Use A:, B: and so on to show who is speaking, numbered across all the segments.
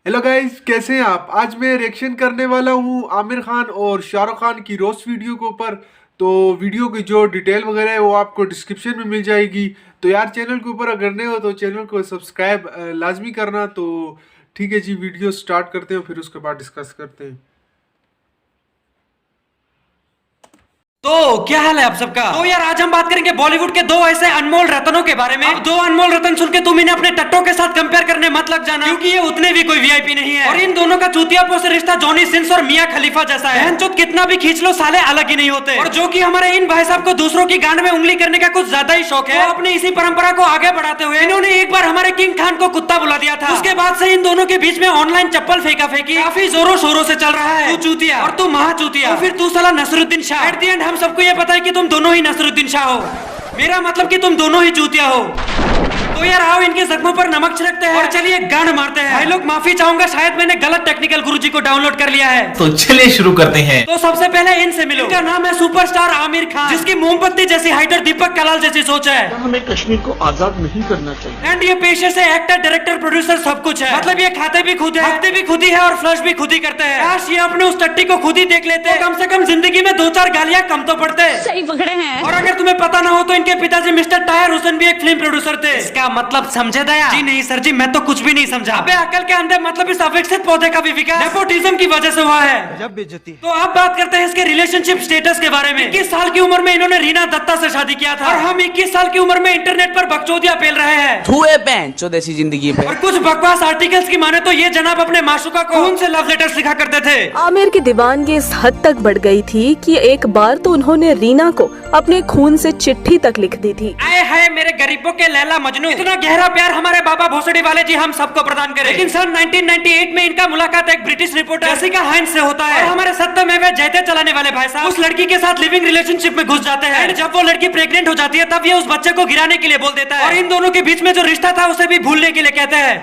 A: Hello guys, कैसे हैं आप। आज मैं रिएक्शन करने वाला हूं आमिर खान और शाहरुख खान की रोस्ट वीडियो के ऊपर। तो वीडियो की जो डिटेल वगैरह है वो आपको डिस्क्रिप्शन में मिल जाएगी। तो यार, चैनल के ऊपर अगर नए हो तो चैनल को सब्सक्राइब लाजमी करना। तो ठीक है जी, वीडियो स्टार्ट करते हैं, फिर उसके बाद डिस्कस करते हैं।
B: तो क्या हाल है आप सबका। तो यार आज हम बात करेंगे बॉलीवुड के दो ऐसे अनमोल रत्नों के बारे में। अब दो अनमोल रत्न सुन के तुम इन्हें अपने टट्टों के साथ कंपेयर करने मत लग जाना, क्योंकि ये उतने भी कोई वीआईपी नहीं है। और इन दोनों का चूतियापो से रिश्ता जॉनी सिंस और मियां खलीफा जैसा है। बहनचोद कितना भी खींच लो, साले अलग ही नहीं होते। और जो कि हमारे इन भाई साहब को दूसरों की गांड में उंगली करने का कुछ ज्यादा ही शौक है, तो अपने इसी परंपरा को आगे बढ़ाते हुए इन्होंने एक बार हमारे किंग खान को कुत्ता बुला दिया था। उसके बाद से इन दोनों के बीच में ऑनलाइन चप्पल फेंका फेंकी काफी जोरों शोरों से चल रहा है। तू चूतिया और तू महा चूतिया, और फिर तू साला Nasiruddin Shah. At the end हम सबको ये पता है कि तुम दोनों ही नसरुद्दीन शाह हो। मेरा मतलब कि तुम दोनों ही चूतिया हो। तो यार आओ इनके जख्मों पर नमक छिड़कते हैं और चलिए गांड मारते हैं। भाई लोग माफी चाहूंगा, शायद मैंने गलत टेक्निकल गुरुजी को डाउनलोड कर लिया है।
C: तो चलिए शुरू करते हैं।
B: तो सबसे पहले इनसे मिलो। इनका नाम है सुपरस्टार आमिर खान, जिसकी मोमबत्ती जैसी हाइट और दीपक कलाल जैसी सोच है।
D: हमें कश्मीर को आजाद नहीं करना चाहिए।
B: एंड ये पेशे से एक्टर, डायरेक्टर, प्रोड्यूसर सब कुछ है। मतलब ये खाते भी खुद है, हफ्ते भी खुद ही है और फ्लश भी खुद ही करते हैं। काश ये अपने उस टट्टी को खुद ही देख लेते, तो कम से कम जिंदगी में 2-4 गालियां कम तो पड़ते।
E: सही पकड़े हैं।
B: और अगर तुम्हें पता ना हो तो इनके पिताजी मिस्टर टायर हुसैन भी एक फिल्म प्रोड्यूसर थे। इसका मतलब समझे दया? जी नहीं सर जी, मैं तो कुछ भी नहीं समझा। अबे अकल के अंदर मतलब इस अविकसित पौधे का भी विकास नेपोटिज्म की वजह से हुआ है। जब बेइज्जती। तो अब बात करते हैं इसके रिलेशनशिप स्टेटस के बारे में। 21 साल की उम्र में इन्होंने रीना दत्ता से शादी किया था, और हम 21 साल की उम्र में इंटरनेट पर बकचोदियां पेल रहे हैं।
F: धुए बेंचो देसी जिंदगी पे।
B: और कुछ बकवास आर्टिकल्स की माने तो ये जनाब अपने माशूका को खून से लव लेटर्स लिखा करते थे।
G: आमिर की दीवानगी इस हद तक बढ़ गई थी कि एक बार तो उन्होंने रीना को अपने खून से चिट्ठी तक लिख दी थी।
B: आए हाय मेरे गरीबों के लैला मजनू, इतना गहरा प्यार हमारे बाबा भोसड़ी वाले जी हम सबको प्रदान करें। लेकिन सन 1998 में इनका मुलाकात एक ब्रिटिश रिपोर्टर जेसिका हाइंस से होता है, और हमारे सत्ता में वे जयते चलाने वाले भाई साहब उस लड़की के साथ लिविंग रिलेशनशिप में घुस जाते हैं। जब वो लड़की प्रेग्नेंट हो जाती है तब ये उस बच्चे को गिराने के लिए बोल देता है, और इन दोनों के बीच में जो रिश्ता था उसे भी भूलने के लिए कहते हैं।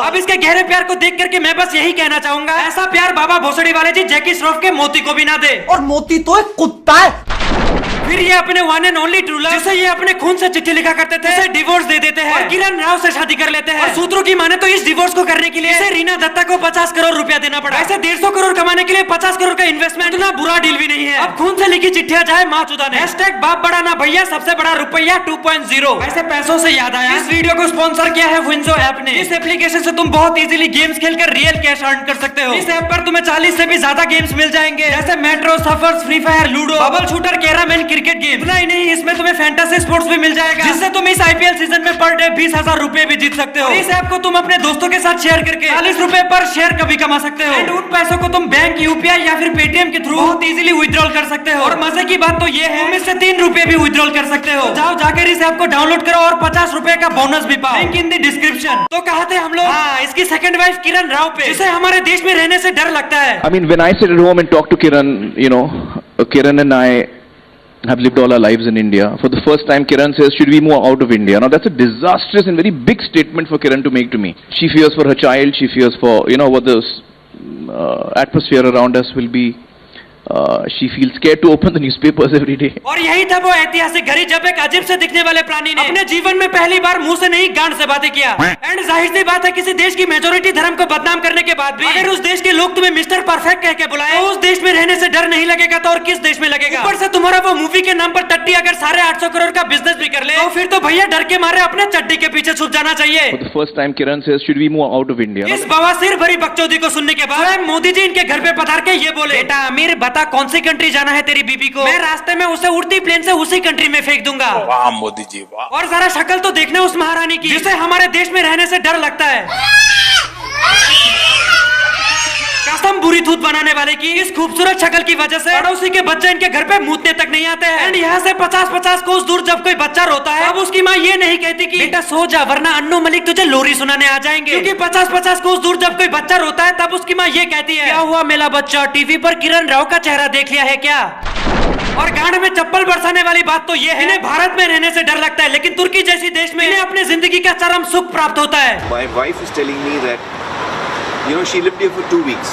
B: अब इसके गहरे प्यार को देख करके मैं बस यही कहना चाहूंगा, ऐसा प्यार बाबा भोसड़ी वाले जी जैकी श्रॉफ के मोती को भी ना दे।
F: और मोती तो एक कुत्ता है।
B: फिर ये अपने one and only true love, जिसे ये अपने खून से चिट्ठी लिखा करते थे, उसे डिवोर्स दे देते हैं और किरण राव से शादी कर लेते हैं। और सूत्रों की माने तो इस डिवोर्स को करने के लिए इसे रीना दत्ता को 50 करोड़ रुपया देना पड़ा। ऐसे 150 करोड़ कमाने के लिए 50 करोड़ का इन्वेस्टमेंट इतना बुरा डील भी नहीं है। अब खून से लिखी चिट्ठियां जाए माँ चुदा ने। हैशटैग बाप बड़ा ना भैया, सबसे बड़ा रुपया 2.0। ऐसे पैसों से याद आया, इस वीडियो को स्पॉन्सर किया है विंजो ऐप ने। इस एप्लीकेशन से तुम बहुत इजीली गेम्स खेलकर रियल कैश अर्न कर सकते हो। इस ऐप पर तुम्हें 40 से भी ज्यादा गेम्स मिल जाएंगे, जैसे metro, suffers, free fire, ludo, bubble shooter, carrom and cricket game. नहीं, इसमें तुम्हें फैंटेसी स्पोर्ट्स भी मिल जाएगा, जिससे तुम इस आईपीएल सीजन में पर डे 20,000 रुपए भी जीत सकते हो। और इस ऐप को तुम अपने दोस्तों के साथ शेयर करके 40 रुपए पर शेयर कभी कमा सकते हो। एंड उन पैसों को तुम बैंक, यूपीआई या फिर पेटीएम के थ्रू बहुत इजीली विड्रॉल कर सकते हो। और मजे की बात तो ये है, तुम इससे 3 रुपए भी विड्रॉल कर सकते हो। तो जाओ जाकर इस ऐप को डाउनलोड करो और 50 रुपए का बोनस भी पाओ। Link in the description. तो कहा थे हम लोग, हाँ, इसकी सेकंड वाइफ किरण राव पे, जिसे हमारे देश में रहने से डर लगता है।
H: I mean, when I sit at home and talk to Kiran, you know, Kiran and I have lived all our lives in India. For the first time, Kiran says, should we move out of India? Now, that's a disastrous and very big statement for Kiran to make to me. She fears for her child. She fears for, you know, what the atmosphere around us will be. She feels scared to open the newspapers every day.
B: और यही था वो ऐतिहासिक घड़ी जब एक अजीब से दिखने वाले प्राणी ने अपने जीवन में पहली बार मुंह से नहीं गांड से बातें किया। एंड जाहिर सी बात है, किसी देश की मेजोरिटी धर्म को बदनाम करने के बाद भी अगर उस देश के लोग तुम्हें मिस्टर परफेक्ट कह के बुलाए, तो उस देश में रहने से डर नहीं लगेगा तो और किस देश में लगेगा। ऊपर से तुम्हारा वो मूवी के नाम पर टट्टी अगर 850 करोड़ का बिजनेस भी कर ले, तो फिर तो भैया डर के मारे अपने चड्डी के पीछे छुप जाना चाहिए।
H: For the first time, Kiran says, should we move out of India?
B: इस बवासीर भरी बकचोदी को सुनने के बाद स्वयं मोदी जी इनके घर पे पधार के ये बोले, बेटा आमिर बता कौन सी कंट्री जाना है तेरी बीबी को, मैं रास्ते में उसे उड़ती प्लेन से उसी कंट्री में फेंक दूंगा।
C: वाह मोदी जी वाह।
B: और जरा शक्ल तो देखना उस महारानी की, जिसे हमारे देश में रहने से डर लगता है। कसम बुरी थूत बनाने वाले की, इस खूबसूरत शक्ल की वजह से पड़ोसी के बच्चे इनके घर पे मूतने तक नहीं आते हैं। एंड यहाँ से 50-50 कोस दूर जब कोई बच्चा रोता है, अब उसकी माँ ये नहीं कहती कि बेटा सो जा वरना अन्नू मलिक तुझे लोरी सुनाने आ जाएंगे। क्योंकि 50-50 कोस दूर जब कोई बच्चा रोता है तब उसकी माँ ये कहती है, क्या हुआ मेरा बच्चा, टीवी पर किरण राव का चेहरा देख लिया है क्या। और गांड में चप्पल बरसाने वाली बात तो ये है, इन्हें भारत में रहने से डर लगता है, लेकिन तुर्की जैसी देश में इन्हें अपनी जिंदगी का चरम सुख प्राप्त होता है।
I: My wife is telling me that, you know, she lived here for 2 weeks.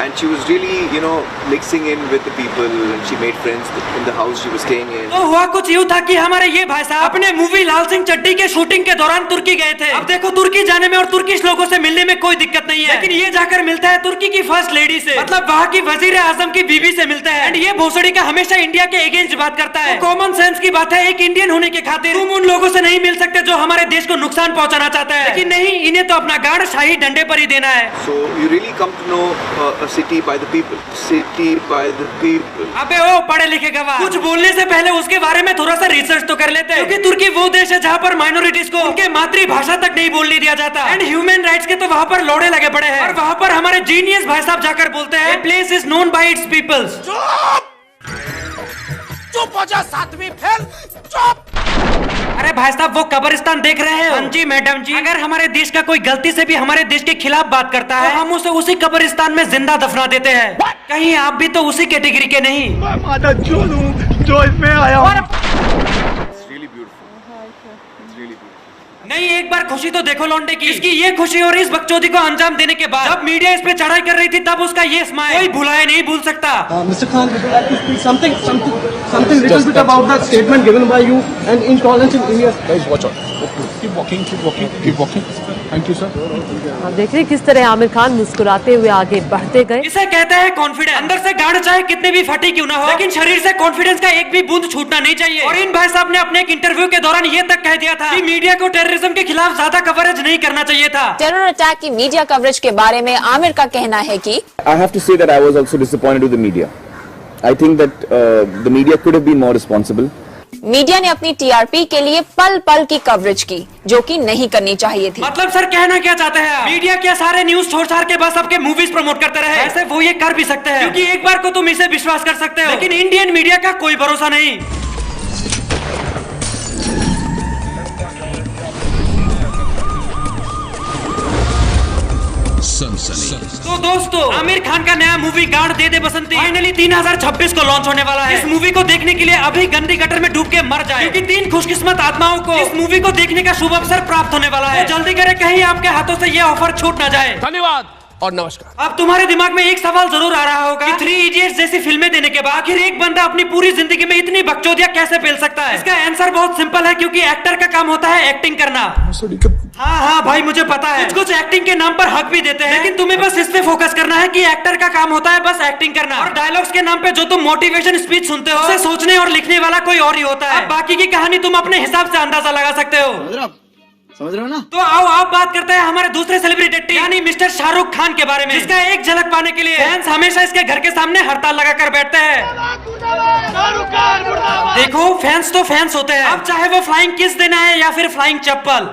E: and she was really, you know, mixing in with the people, and she made friends in the house she was staying in.
B: तो हुआ कुछ यूँ था कि हमारे ये भाई साहब अपने मूवी लाल सिंह चड्डी के शूटिंग के दौरान तुर्की गए थे। अब देखो तुर्की जाने में और तुर्किश लोगों से मिलने में कोई दिक्कत नहीं है, लेकिन ये जाकर मिलता है तुर्की की फर्स्ट लेडी से, मतलब वहाँ की वजीर आजम की बीवी से मिलता है। एंड ये भोसड़ी का हमेशा इंडिया के अगेंस्ट बात करता है। कॉमन सेंस की बात है, एक इंडियन होने के खातिर तुम उन लोगों से नहीं मिल सकते जो हमारे देश को नुकसान पहुँचाना चाहता है, लेकिन नहीं, इन्हें तो अपना गाड़ शाही डंडे पर ही देना है।
E: So you really come to know a city by the people. City by the people.
B: अबे ओ पढ़े लिखे गवाह, कुछ बोलने से पहले उसके बारे में थोड़ा सा रिसर्च तो कर लेते हैं, क्योंकि तुर्की वो देश है जहाँ पर माइनॉरिटीज को उनके मातृभाषा तक नहीं बोलने दिया जाता। एंड ह्यूमन राइट्स के तो वहाँ पर लोड़े लगे पड़े हैं, और वहाँ पर हमारे जीनियस भाई साहब जाकर बोलते हैं place is known by its peoples.
F: चुप हो जा सातवीं फेल, चुप।
B: अरे भाई साहब वो कब्रिस्तान देख रहे हैं? हाँ जी मैडम जी, अगर हमारे देश का कोई गलती से भी हमारे देश के खिलाफ बात करता है तो हम उसे उसी कब्रिस्तान में जिंदा दफना देते हैं। कहीं आप भी तो उसी कैटेगरी के नहीं?
D: मैं माता जो इसमें आया हूँ।
B: नहीं, एक बार खुशी तो देखो लौंडे की। इसकी ये खुशी और इस बकचोदी को अंजाम देने के बाद जब मीडिया इस पे चढ़ाई कर रही थी तब उसका ये स्माइल कोई भुलाए नहीं भूल सकता।
I: Mr. Khan, would you like to speak something little bit about that statement given by you and intolerance in India?
D: Guys, watch out. Keep walking. Thank you, sir.
J: आप देख रहे हैं किस तरह आमिर खान मुस्कुराते हुए आगे बढ़ते गए।
B: इसे कहते हैं कॉन्फिडेंस। अंदर से गाढ़ चाहे कितने भी फटी क्यों ना हो, लेकिन शरीर से कॉन्फिडेंस का एक भी बूंद छूटना नहीं चाहिए। और इन भाई साहब ने अपने एक इंटरव्यू के दौरान ये तक कह दिया था कि मीडिया को टेररिज्म के खिलाफ ज्यादा कवरेज नहीं करना चाहिए था।
K: टेरर अटैक की मीडिया कवरेज के बारे में आमिर का कहना है कि
L: I have to say that I was also disappointed with the media. I think that the media could have been more responsible.
K: Media ने अपनी टीआरपी के लिए पल पल की कवरेज की, जो कि नहीं करनी चाहिए थी।
B: मतलब सर कहना क्या चाहते हैं? मीडिया क्या सारे न्यूज छोड़ छाड़ के बस आपके मूवीज प्रमोट करते रहे? ऐसे वो ये कर भी सकते हैं, क्योंकि एक बार को तुम इसे विश्वास कर सकते हो, लेकिन इंडियन मीडिया का कोई भरोसा नहीं। तो दोस्तों, आमिर खान का नया मूवी गांड दे दे बसंती फाइनली 3026 को लॉन्च होने वाला है। इस मूवी को देखने के लिए अभी गंदी गटर में डूब के मर जाए, क्योंकि 3 खुशकिस्मत आत्माओं को इस मूवी को देखने का शुभ अवसर प्राप्त होने वाला है। तो जल्दी करें, कहीं आपके हाथों से ये ऑफर छूट ना जाए।
F: धन्यवाद और नमस्कार।
B: अब तुम्हारे दिमाग में एक सवाल जरूर आ रहा होगा कि 3 इडियट्स जैसी फिल्में देने के बाद आखिर एक बंदा अपनी पूरी जिंदगी में इतनी बकचोदियां कैसे पेल सकता है? इसका आंसर बहुत सिंपल है, क्योंकि एक्टर का काम होता है एक्टिंग करना। हाँ भाई, मुझे पता है कुछ एक्टिंग के नाम पर हक भी देते हैं, लेकिन तुम्हें बस इस पे फोकस करना है कि एक्टर का काम होता है बस एक्टिंग करना, और डायलॉग्स के नाम पे जो तुम मोटिवेशन स्पीच सुनते हो उसे सोचने और लिखने वाला कोई और ही होता है। अब बाकी की कहानी तुम अपने हिसाब से अंदाजा लगा सकते हो।
I: समझ रहे हो ना?
B: तो आओ आप बात करते हैं हमारे दूसरे सेलिब्रिटी यानी मिस्टर शाहरुख खान के बारे में, जिसका एक झलक पाने के लिए फैंस हमेशा इसके घर के सामने हड़ताल लगाकर बैठते हैं। देखो, फैंस तो फैंस होते हैं, अब चाहे वो फ्लाइंग किस देना है या फिर फ्लाइंग चप्पल।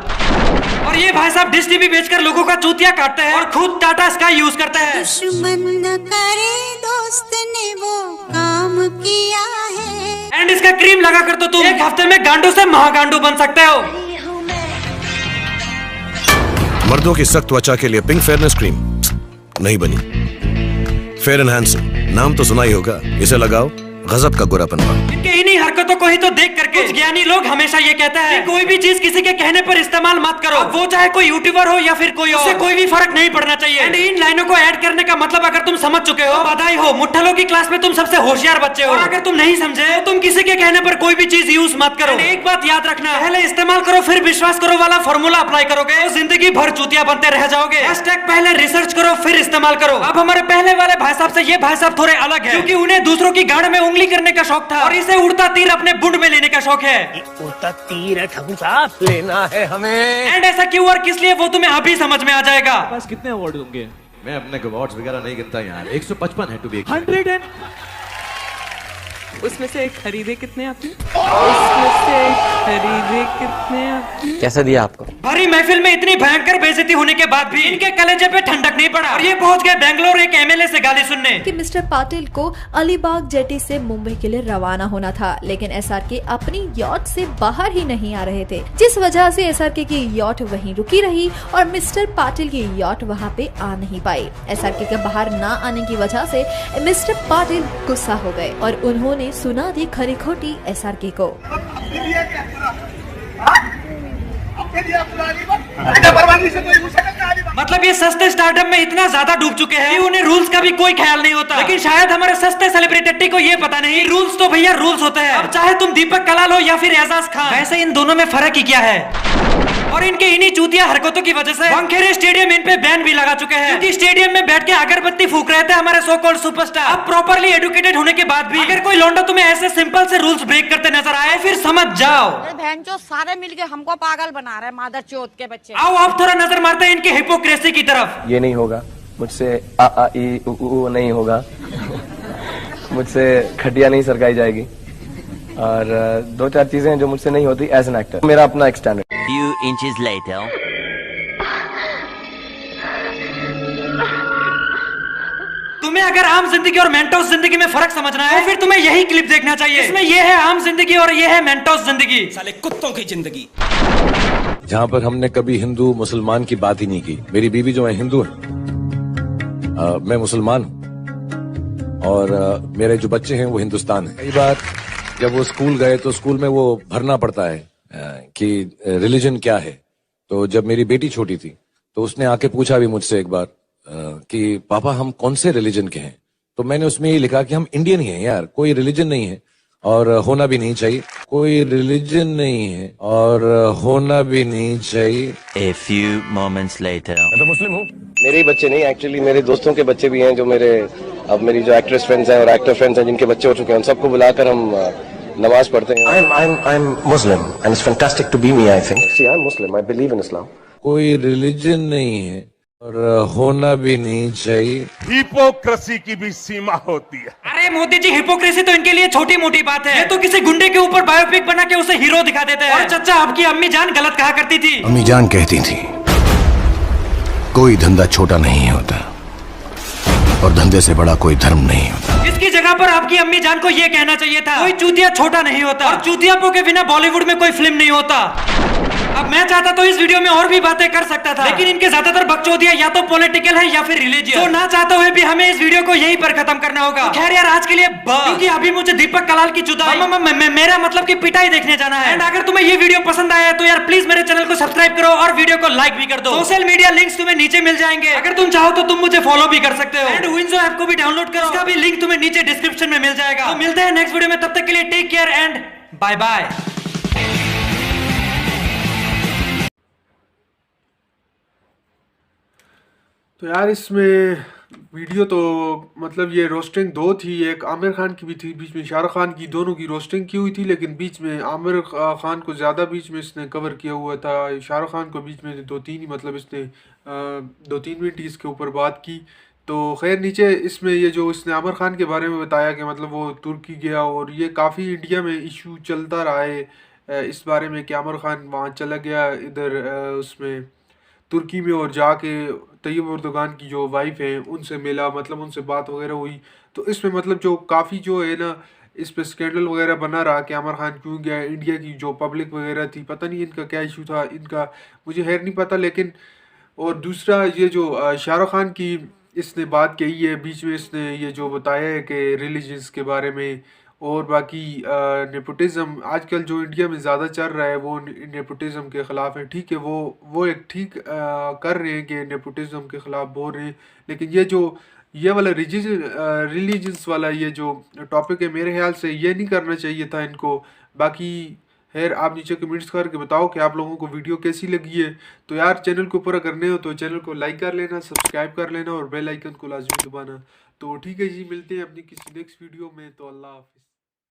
B: और ये भाई साहब डिश टीवी बेचकर लोगों का चूतिया काटते हैं और खुद टाटा स्काई यूज करते हैं।
M: दुश्मन करे दोस्त ने वो काम किया है।
B: एंड इसका क्रीम लगाकर तो तुम एक हफ्ते में गांडू से महागांडू बन सकते हो।
N: मर्दों की सख्त त्वचा के लिए पिंक फेयरनेस क्रीम नहीं बनी। फेयर एंड हैंडसम नाम तो सुना ही होगा, इसे लगाओ गजब का गोरापन पाओ।
B: इनके इन्हीं हरकतों को ही तो देख करके कुछ ज्ञानी लोग हमेशा ये कहते हैं कि कोई भी चीज किसी के कहने पर इस्तेमाल मत करो, अब वो चाहे कोई यूट्यूबर हो या फिर कोई और, उससे कोई भी फर्क नहीं पड़ना चाहिए। एंड इन लाइनों को ऐड करने का मतलब अगर तुम समझ चुके हो, बधाई हो, मुट्ठलों की क्लास में तुम सबसे होशियार बच्चे हो। और अगर तुम नहीं समझे तो तुम किसी के कहने पर कोई भी चीज यूज मत करो। एक बात याद रखना, पहले इस्तेमाल करो फिर विश्वास करो वाला फॉर्मूला अप्लाई करोगे तो जिंदगी भर चूतिया बनते रह जाओगे। पहले रिसर्च करो फिर इस्तेमाल करो। अब हमारे पहले वाले भाई साहब से ये भाई साहब थोड़े अलग है, क्योंकि उन्हें दूसरों की गाड़ में उंगली करने का शौक था और इसे उड़ता तीर अपने बुंड में लेने का शौक है।
F: उड़ता तीर है ठाकुर साहब, लेना है हमें।
B: एंड ऐसा क्यों और किस लिए वो तुम्हें अभी समझ में आ जाएगा।
O: पास कितने अवार्ड होंगे? मैं अपने अवार्ड्स वगैरह नहीं गिनता यार, 155 है टू बी
J: 100 उसमें से खरीदे कितने आपने? उसमें से खरीदे कितने आपने?
F: कैसा दिया आपको?
B: भरी महफिल में इतनी भयंकर बेइज्जती होने के बाद भी इनके कलेजे पे ठंडक नहीं पड़ा और ये पहुंच गए बेंगलोर एक एमएलए से गाली सुनने
P: कि मिस्टर पाटिल को अलीबाग जेटी से मुंबई के लिए रवाना होना था, लेकिन एसआरके अपनी यॉट से बाहर ही नहीं आ रहे थे, जिस वजह से एसआरके की यॉट वहीं रुकी रही और मिस्टर पाटिल की यॉट वहां पे आ नहीं पाई। एसआरके के बाहर ना आने की वजह से मिस्टर पाटिल गुस्सा हो गए और उन्होंने सुना दी खरी खोटी एसआरके को।
B: मतलब ये सस्ते स्टार्टअप में इतना ज्यादा डूब चुके हैं कि उन्हें रूल्स का भी कोई ख्याल नहीं होता। लेकिन शायद हमारे सस्ते सेलिब्रिटी को ये पता नहीं, रूल्स तो भैया रूल्स होते हैं। अब चाहे तुम दीपक कलाल हो या फिर एजाज खान, वैसे इन दोनों में फर्क ही क्या है। और इनके इन्हीं चूतिया हरकतों की वजह से वानखेड़े स्टेडियम इन पे बैन भी लगा चुके हैं, क्योंकि स्टेडियम में बैठ के अगरबत्ती फूक रहे थे हमारे सो कॉल्ड सुपरस्टार। अब प्रॉपर्ली एजुकेटेड होने के बाद भी अगर कोई लौंडा तुम्हें ऐसे सिंपल से रूल्स ब्रेक करते नजर आए, फिर समझ जाओ
Q: बहनचोद सारे मिलके हमको पागल बना रहे हैं, मादर चोद के बच्चे।
B: आओ आप थोड़ा नजर मारते हैं इनके हिपोक्रेसी की तरफ।
R: ये नहीं होगा मुझसे, आ ई उ नहीं होगा मुझसे, खटिया नहीं सरकाई जाएगी, और 2-4 चीजें हैं जो मुझसे नहीं होती एज एन एक्टर। मेरा अपना एक स्टैंडर्ड।
F: Few inches later.
B: तुम्हें अगर आम जिंदगी और मेंटोस जिंदगी में फर्क समझना है तो फिर तुम्हें यही क्लिप देखना चाहिए। इसमें ये है आम जिंदगी और ये है मेंटोस जिंदगी। साले कुत्तों की जिंदगी।
N: जहां पर हमने कभी हिंदू मुसलमान की बात ही नहीं की। मेरी बीवी जो है हिंदू है, मैं मुसलमान हूं, और मेरे जो बच्चे हैं वो हिंदुस्तान है। कई बार जब वो स्कूल गए तो स्कूल में वो भरना पड़ता है कि रिलीजन क्या है। तो जब मेरी बेटी छोटी थी तो उसने आके पूछा भी मुझसे एक बार कि पापा हम कौन से रिलीजन के हैं। तो मैंने उसमें ये लिखा कि हम इंडियन ही हैं यार, कोई रिलीजन नहीं है और होना भी नहीं चाहिए। कोई रिलीजन नहीं है और होना भी नहीं चाहिए।
F: A few moments later.
R: मैं तो मुस्लिम हूँ। मेरे ही बच्चे नहीं, एक्चुअली मेरे दोस्तों के बच्चे भी हैं, जो मेरे अब मेरी जो एक्ट्रेस फ्रेंड्स हैं और एक्टर फ्रेंड्स हैं जिनके बच्चे हो चुके हैं, उन सबको बुलाकर हम नमाज पढ़ते हैं। I'm Muslim and it's fantastic to be me, I think. See, I'm Muslim. I believe in Islam.
N: कोई रिलीजन नहीं है और होना भी नहीं चाहिए।
D: हिपोक्रेसी की भी सीमा होती है।
B: अरे मोदी जी, हिपोक्रेसी तो इनके लिए छोटी मोटी बात है। ये तो किसी गुंडे के ऊपर बायोपिक बना के उसे हीरो दिखा देते हैं। और चचा, आपकी अम्मी जान गलत कहा करती थी।
N: अम्मी जान कहती थी कोई धंधा छोटा नहीं होता और धंधे से बड़ा कोई धर्म नहीं होता।
B: इसकी जगह पर आपकी अम्मी जान को ये कहना चाहिए था, कोई चूतिया छोटा नहीं होता और चूतियापो के बिना बॉलीवुड में कोई फिल्म नहीं होता। अब मैं चाहता तो इस वीडियो में और भी बातें कर सकता था, लेकिन इनके ज्यादातर बकचोदियां या तो पॉलिटिकल है या फिर रिलीजियस। तो ना चाहते हुए भी हमें इस वीडियो को यहीं पर खत्म करना होगा। खैर यार, आज के लिए क्योंकि अभी मुझे दीपक कलाल की जुदाई मेरा मतलब कि पिटाई देखने जाना है। एंड अगर तुम्हें ये वीडियो पसंद आया तो यार प्लीज मेरे चैनल को सब्सक्राइब करो और वीडियो को लाइक भी कर दो। सोशल मीडिया लिंक्स तुम्हें नीचे मिल जाएंगे, अगर तुम चाहो तो तुम मुझे फॉलो भी कर सकते हो। एंड विंजो ऐप को भी डाउनलोड करो, उसका भी लिंक तुम्हें नीचे डिस्क्रिप्शन में मिल जाएगा। तो मिलते हैं नेक्स्ट वीडियो में, तब तक के लिए take care and bye bye.
A: तो यार इसमें वीडियो तो मतलब ये रोस्टिंग 2 थी, एक आमिर खान की भी थी, बीच में शाहरुख खान की, दोनों की रोस्टिंग की हुई थी। लेकिन बीच में आमिर खान को ज़्यादा बीच में इसने कवर किया हुआ था, शाहरुख खान को बीच में 2-3 ही, मतलब इसने 2-3 मिनट ही इसके ऊपर बात की। तो खैर नीचे इसमें ये जो इसने आमिर खान के बारे में बताया कि मतलब वो तुर्की गया और ये काफ़ी इंडिया में इशू चलता रहा है इस बारे में कि आमिर खान वहाँ चला गया इधर उसमें तुर्की में और जाके तैयब उर्दुगान की जो वाइफ है उनसे मिला, मतलब उनसे बात वगैरह हुई। तो इसमें मतलब जो काफ़ी जो है ना इस पे स्कैंडल वगैरह बना रहा कि आमिर खान क्यों गया। इंडिया की जो पब्लिक वगैरह थी, पता नहीं इनका क्या इशू था, इनका मुझे खैर नहीं पता। लेकिन और दूसरा ये जो शाहरुख खान की इसने बात कही है बीच में, इसने ये जो बताया है कि रिलीजन्स के बारे में और बाकी नेपोटिज़म आजकल जो इंडिया में ज़्यादा चल रहा है वो नेपोटिज़म के ख़िलाफ़ है। ठीक है, वो एक ठीक कर रहे हैं कि नेपोटिज़म के ख़िलाफ़ बोल रहे हैं। लेकिन ये वाला रिलीजन्स वाला ये जो टॉपिक है, मेरे ख्याल से ये नहीं करना चाहिए था इनको। बाकी खैर आप नीचे कमेंट्स करके बताओ कि आप लोगों को वीडियो कैसी लगी है। तो यार चैनल को पूरा करने हो तो चैनल को लाइक कर लेना, सब्सक्राइब कर लेना और बेल आइकन को लाजमी दबाना। तो ठीक है जी, मिलते हैं अपनी किसी नेक्स्ट वीडियो में। तो अल्लाह हाफिज़।